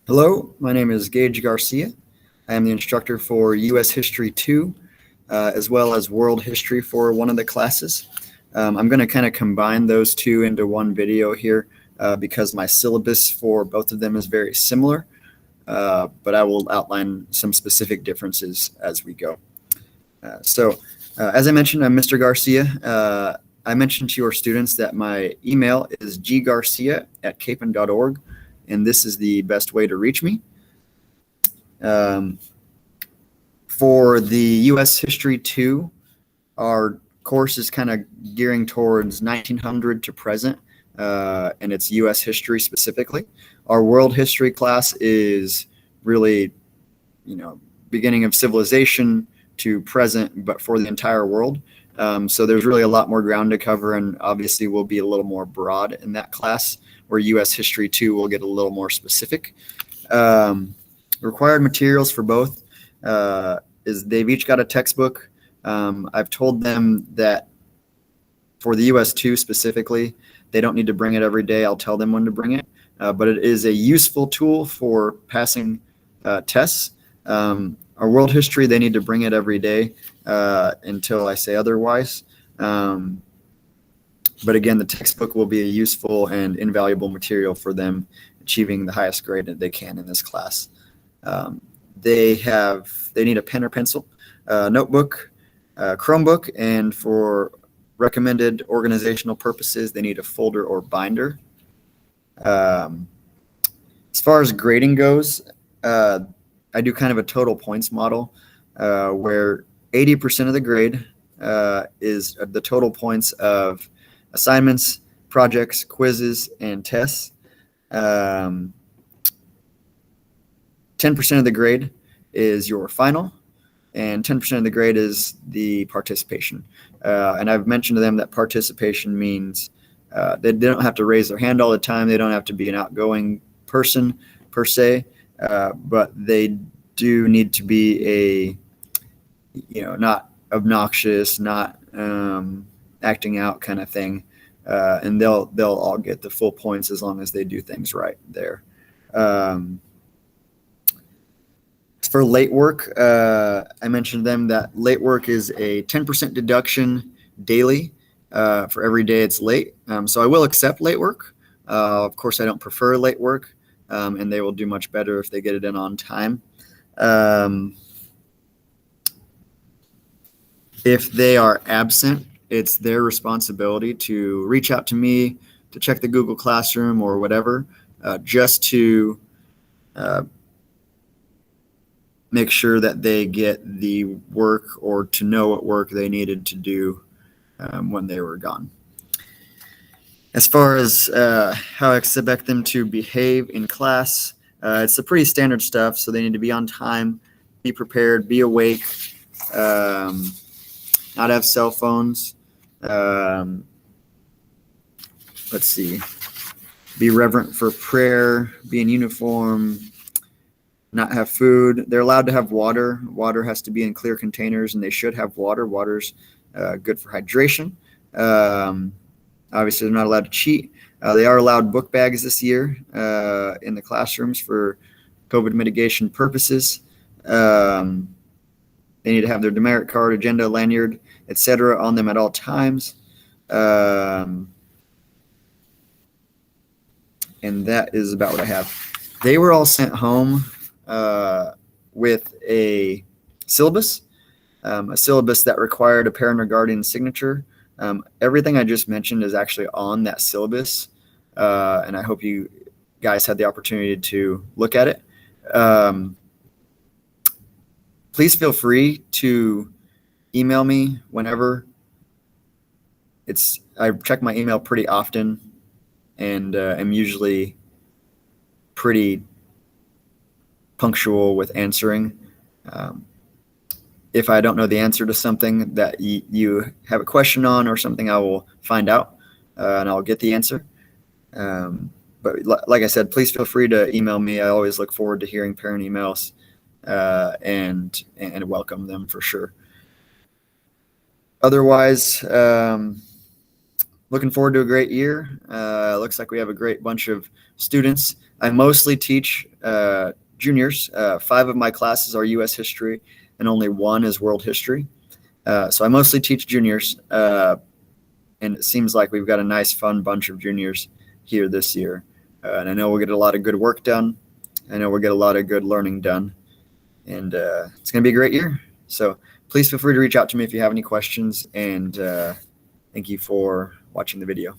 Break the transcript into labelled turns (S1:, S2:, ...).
S1: Hello, my name is Gage Garcia. I am the instructor for U.S. History 2, as well as World History for one of the classes. I'm going to kind of combine those two into one video here because my syllabus for both of them is very similar, but I will outline some specific differences as we go. As I mentioned, I'm Mr. Garcia. I mentioned to your students that my email is ggarcia@capon.org, and this is the best way to reach me. For the U.S. History 2, our course is kind of gearing towards 1900 to present, and it's U.S. history specifically. Our world history class is really, beginning of civilization to present, but for the entire world. So there's really a lot more ground to cover, and obviously we'll be a little more broad in that class, where U.S. History 2 will get a little more specific. Required materials for both is they've each got a textbook. I've told them that for the U.S. 2 specifically, they don't need to bring it every day. I'll tell them when to bring it, but it is a useful tool for passing tests. Our world history, they need to bring it every day until I say otherwise. But again, the textbook will be a useful and invaluable material for them achieving the highest grade that they can in this class. They need a pen or pencil, notebook, Chromebook, and for recommended organizational purposes, they need a folder or binder. As far as grading goes, I do kind of a total points model where 80% of the grade is the total points of assignments, projects, quizzes, and tests. 10% of the grade is your final, and 10% of the grade is the participation. And I've mentioned to them that participation means they don't have to raise their hand all the time. They don't have to be an outgoing person per se, but they do need to be not obnoxious, not acting out kind of thing. And they'll all get the full points as long as they do things right there. For late work, I mentioned to them that late work is a 10% deduction daily for every day it's late. So I will accept late work. Of course, I don't prefer late work, and they will do much better if they get it in on time. If they are absent, it's their responsibility to reach out to me to check the Google Classroom or whatever, just to make sure that they get the work or to know what work they needed to do when they were gone. As far as how I expect them to behave in class, it's the pretty standard stuff. So they need to be on time, be prepared, be awake, not have cell phones. Let's see. Be reverent for prayer, be in uniform, not have food. They're allowed to have water. Water has to be in clear containers, and they should have water. Water's good for hydration. Obviously, they're not allowed to cheat. They are allowed book bags this year in the classrooms for COVID mitigation purposes. They need to have their demerit card, agenda, lanyard, etc. on them at all times. And that is about what I have. They were all sent home with a syllabus that required a parent or guardian signature. Everything I just mentioned is actually on that syllabus, and I hope you guys had the opportunity to look at it. Please feel free to email me whenever. I check my email pretty often, and I'm usually pretty punctual with answering. If I don't know the answer to something that you have a question on or something, I will find out and I'll get the answer. But like I said, please feel free to email me. I always look forward to hearing parent emails and welcome them for sure. Otherwise, looking forward to a great year. Looks like we have a great bunch of students I mostly teach juniors. 5 of my classes are U.S. history, and only 1 is world history. So I mostly teach juniors, and it seems like we've got a nice, fun bunch of juniors here this year. And I know we'll get a lot of good work done. I know we'll get a lot of good learning done. And it's going to be a great year. So please feel free to reach out to me if you have any questions. And thank you for watching the video.